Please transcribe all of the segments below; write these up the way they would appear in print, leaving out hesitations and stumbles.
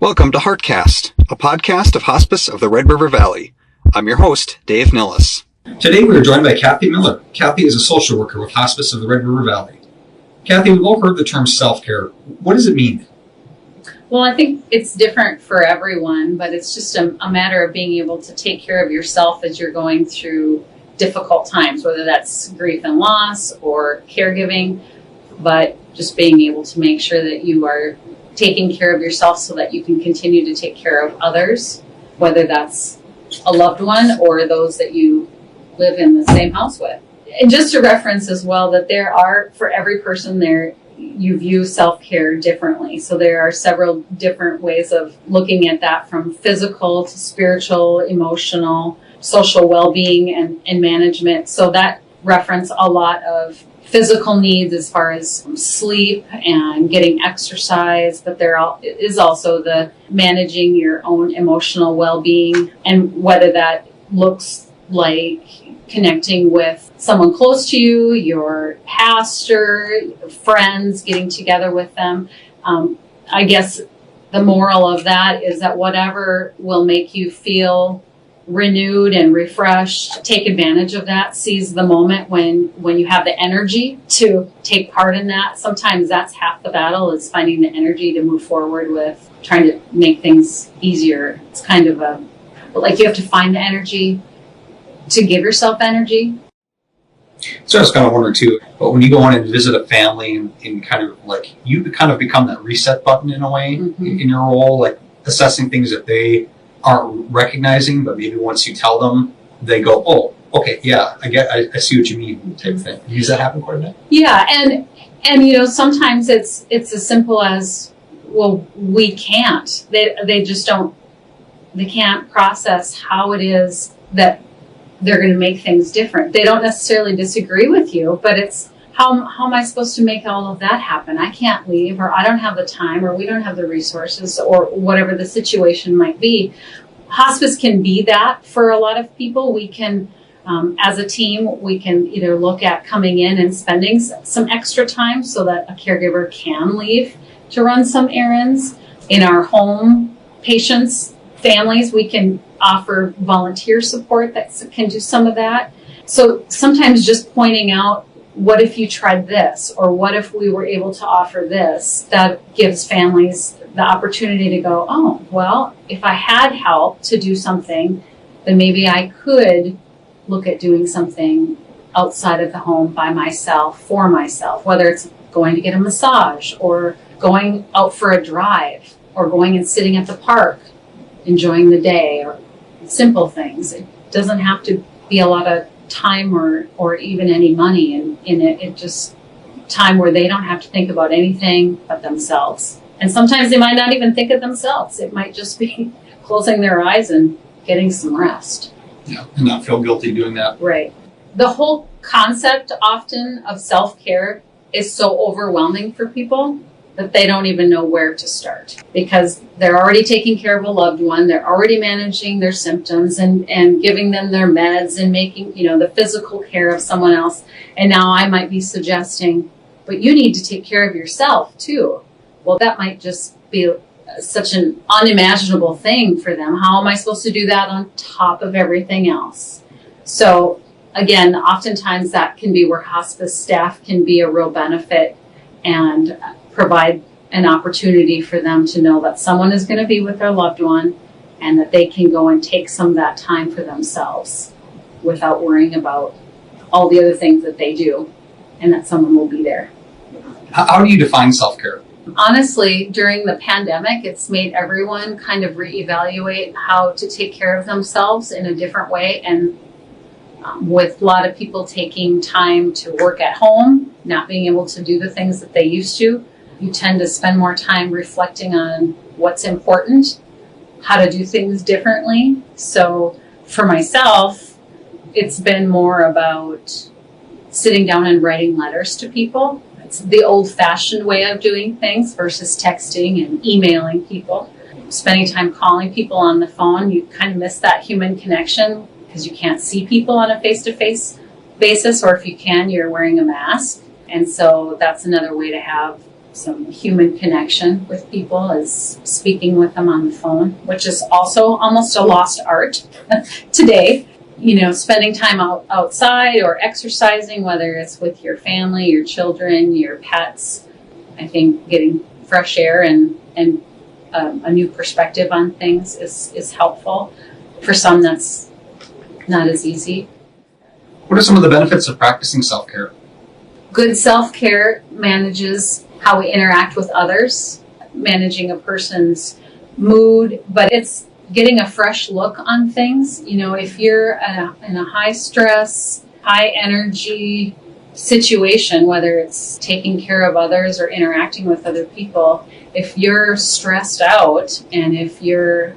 Welcome to Heartcast, a podcast of Hospice of the Red River Valley. I'm your host, Dave Nillis. Today we are joined by Kathy Miller. Kathy is a social worker with Hospice of the Red River Valley. Kathy, we've all heard the term self-care. What does it mean? Well, I think it's different for everyone, but it's just a matter of being able to take care of yourself as you're going through difficult times, whether that's grief and loss or caregiving, but just being able to make sure that you are taking care of yourself so that you can continue to take care of others, whether that's a loved one or those that you live in the same house with. And just to reference as well that there are, for every person there, you view self-care differently. So there are several different ways of looking at that, from physical to spiritual, emotional, social well-being and management. So that reference a lot of physical needs as far as sleep and getting exercise, but there is also the managing your own emotional well-being, and whether that looks like connecting with someone close to you, your pastor, friends, getting together with them. I guess the moral of that is that whatever will make you feel renewed and refreshed, take advantage of that. Seize the moment when you have the energy to take part in that. Sometimes that's half the battle, is finding the energy to move forward with trying to make things easier. It's kind of like you have to find the energy to give yourself energy. So I was kind of wondering too, but when you go in and visit a family and kind of like, you kind of become that reset button in a way, in your role, like assessing things that they aren't recognizing, but maybe once you tell them, they go, oh, okay, yeah, I see what you mean, type of thing. Does that happen quite a bit? Yeah, and sometimes it's as simple as, well, we can't. They just don't. They can't process how it is that they're going to make things different. They don't necessarily disagree with you, but it's how am I supposed to make all of that happen? I can't leave, or I don't have the time, or we don't have the resources, or whatever the situation might be. Hospice can be that for a lot of people. We can, as a team, we can either look at coming in and spending some extra time so that a caregiver can leave to run some errands. In our home, patients, families, we can offer volunteer support that can do some of that. So sometimes just pointing out, what if you tried this? Or what if we were able to offer this? That gives families the opportunity to go, oh, well, if I had help to do something, then maybe I could look at doing something outside of the home by myself, for myself, whether it's going to get a massage or going out for a drive or going and sitting at the park, enjoying the day, or simple things. It doesn't have to be a lot of time or even any money in it. It just time where they don't have to think about anything but themselves. And sometimes they might not even think of themselves. It might just be closing their eyes and getting some rest. Yeah, and not feel guilty doing that. Right. The whole concept often of self-care is so overwhelming for people that they don't even know where to start, because they're already taking care of a loved one. They're already managing their symptoms and giving them their meds and making, the physical care of someone else. And now I might be suggesting, but you need to take care of yourself too. Well, that might just be such an unimaginable thing for them. How am I supposed to do that on top of everything else? So again, oftentimes that can be where hospice staff can be a real benefit and provide an opportunity for them to know that someone is going to be with their loved one and that they can go and take some of that time for themselves without worrying about all the other things that they do, and that someone will be there. How do you define self-care? Honestly, during the pandemic, it's made everyone kind of reevaluate how to take care of themselves in a different way. And with a lot of people taking time to work at home, not being able to do the things that they used to, you tend to spend more time reflecting on what's important, how to do things differently. So for myself, it's been more about sitting down and writing letters to people. It's the old-fashioned way of doing things versus texting and emailing people. Spending time calling people on the phone, you kind of miss that human connection because you can't see people on a face-to-face basis, or if you can, you're wearing a mask. And so that's another way to have some human connection with people is speaking with them on the phone, which is also almost a lost art today. Spending time outside or exercising, whether it's with your family, your children, your pets. I think getting fresh air and a new perspective on things is helpful. For some, that's not as easy. What are some of the benefits of practicing self-care? Good self-care manages how we interact with others, managing a person's mood, but it's getting a fresh look on things. If you're in a high stress, high energy situation, whether it's taking care of others or interacting with other people, if you're stressed out and if you're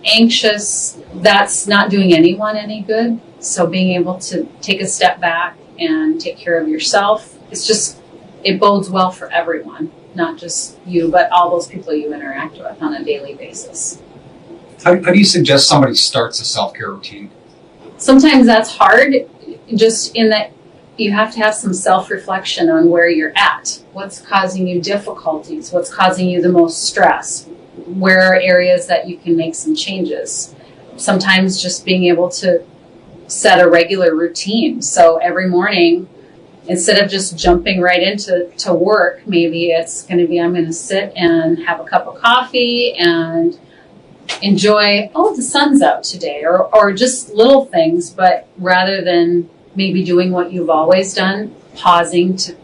anxious, that's not doing anyone any good. So being able to take a step back and take care of yourself, it bodes well for everyone, not just you, but all those people you interact with on a daily basis. How do you suggest somebody starts a self-care routine? Sometimes that's hard, just in that you have to have some self-reflection on where you're at. What's causing you difficulties? What's causing you the most stress? Where are areas that you can make some changes? Sometimes just being able to set a regular routine. So every morning, instead of just jumping right into work, maybe it's going to be, I'm going to sit and have a cup of coffee and enjoy, the sun's out today, or just little things, but rather than maybe doing what you've always done, pausing to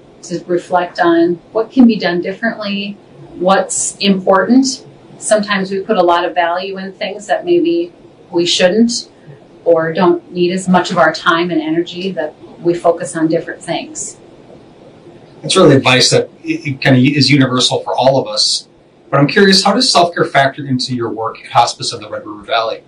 reflect on what can be done differently, what's important. Sometimes we put a lot of value in things that maybe we shouldn't, or don't need as much of our time and energy, that we focus on different things. It's really advice that it kind of is universal for all of us. But I'm curious, how does self-care factor into your work at Hospice of the Red River Valley?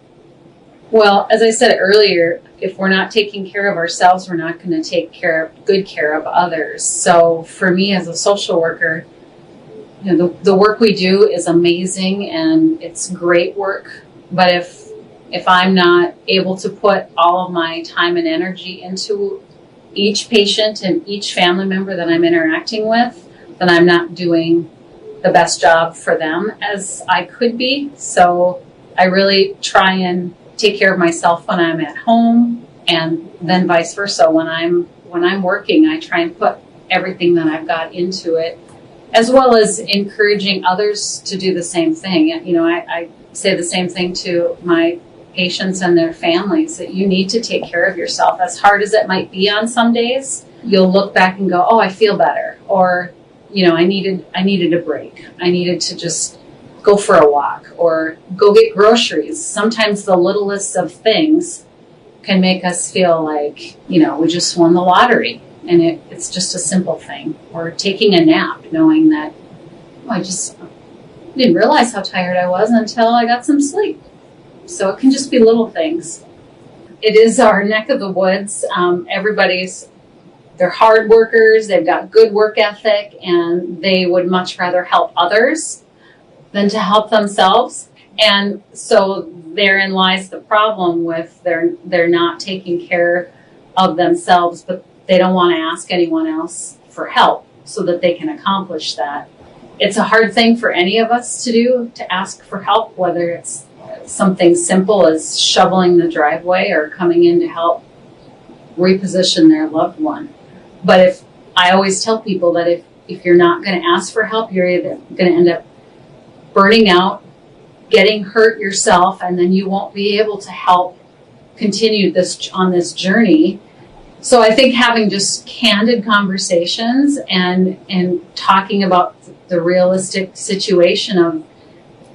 Well, as I said earlier, if we're not taking care of ourselves, we're not going to take good care of others. So for me as a social worker, the work we do is amazing and it's great work. But if I'm not able to put all of my time and energy into each patient and each family member that I'm interacting with, then I'm not doing the best job for them as I could be. So I really try and take care of myself when I'm at home, and then vice versa. When I'm working, I try and put everything that I've got into it, as well as encouraging others to do the same thing. I say the same thing to my patients and their families, that you need to take care of yourself. As hard as it might be on some days, you'll look back and go, I feel better, or I needed a break. I needed to just go for a walk or go get groceries. Sometimes the littlest of things can make us feel like, we just won the lottery, and it's just a simple thing. Or taking a nap, knowing that, I just didn't realize how tired I was until I got some sleep. So it can just be little things. It is our neck of the woods. They're hard workers, they've got good work ethic, and they would much rather help others than to help themselves. And so therein lies the problem with they're not taking care of themselves, but they don't want to ask anyone else for help so that they can accomplish that. It's a hard thing for any of us to do, to ask for help, whether it's something simple as shoveling the driveway or coming in to help reposition their loved one. But I always tell people that if you're not going to ask for help, you're either going to end up burning out, getting hurt yourself, and then you won't be able to help continue on this journey. So I think having just candid conversations and talking about the realistic situation of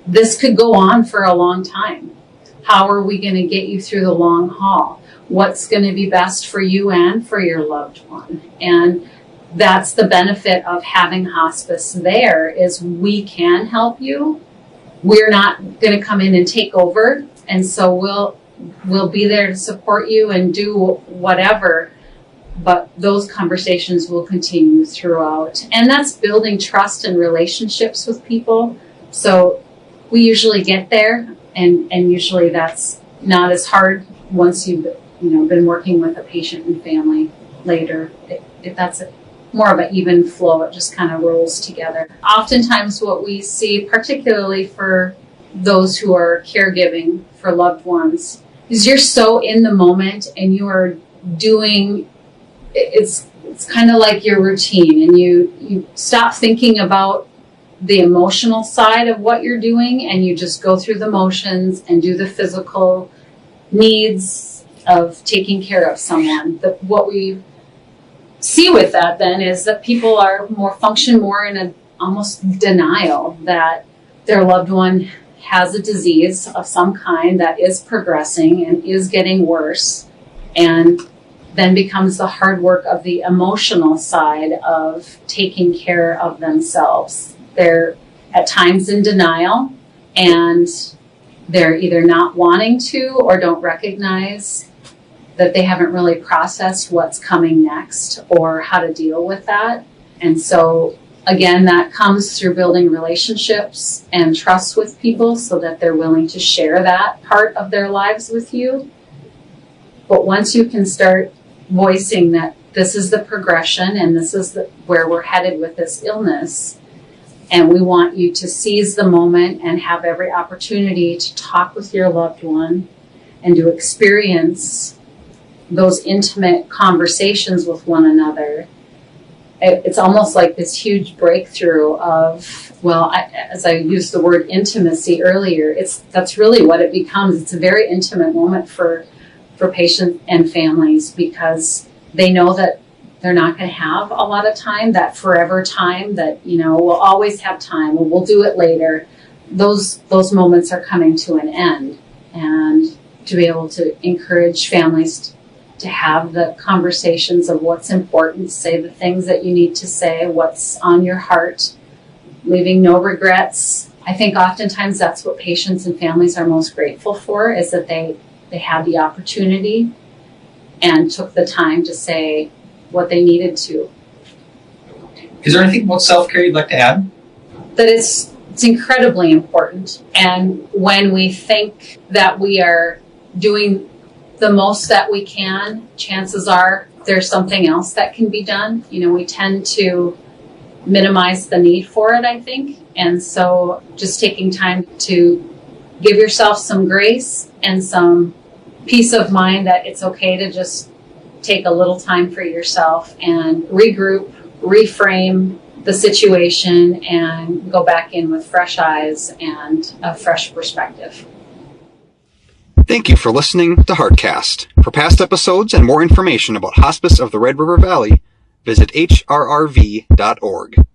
this could go on for a long time. How are we going to get you through the long haul? What's going to be best for you and for your loved one? And that's the benefit of having hospice there, is we can help you. We're not going to come in and take over. And so we'll be there to support you and do whatever. But those conversations will continue throughout. And that's building trust and relationships with people. So we usually get there, and usually that's not as hard once you've been working with a patient and family later. If that's more of an even flow. It just kind of rolls together. Oftentimes what we see, particularly for those who are caregiving for loved ones, is you're so in the moment and you are doing, it's kind of like your routine, and you stop thinking about the emotional side of what you're doing, and you just go through the motions and do the physical needs of taking care of someone. What we see with that then is that people are function more in an almost denial that their loved one has a disease of some kind that is progressing and is getting worse, and then becomes the hard work of the emotional side of taking care of themselves. They're at times in denial, and they're either not wanting to or don't recognize that they haven't really processed what's coming next or how to deal with that. And so, again, that comes through building relationships and trust with people so that they're willing to share that part of their lives with you. But once you can start voicing that this is the progression and this is where we're headed with this illness, and we want you to seize the moment and have every opportunity to talk with your loved one and to experience those intimate conversations with one another. It's almost like this huge breakthrough of, as I used the word intimacy earlier, that's really what it becomes. It's a very intimate moment for patients and families, because they know that they're not going to have a lot of time, that forever time that, we'll always have time, we'll do it later. Those moments are coming to an end. And to be able to encourage families to have the conversations of what's important, say the things that you need to say, what's on your heart, leaving no regrets. I think oftentimes that's what patients and families are most grateful for, is that they had the opportunity and took the time to say what they needed to. Is there anything about self-care you'd like to add? That it's incredibly important. And when we think that we are doing the most that we can, chances are there's something else that can be done. We tend to minimize the need for it, I think. And so just taking time to give yourself some grace and some peace of mind that it's okay to just take a little time for yourself and regroup, reframe the situation, and go back in with fresh eyes and a fresh perspective. Thank you for listening to Heartcast. For past episodes and more information about Hospice of the Red River Valley, visit hrrv.org.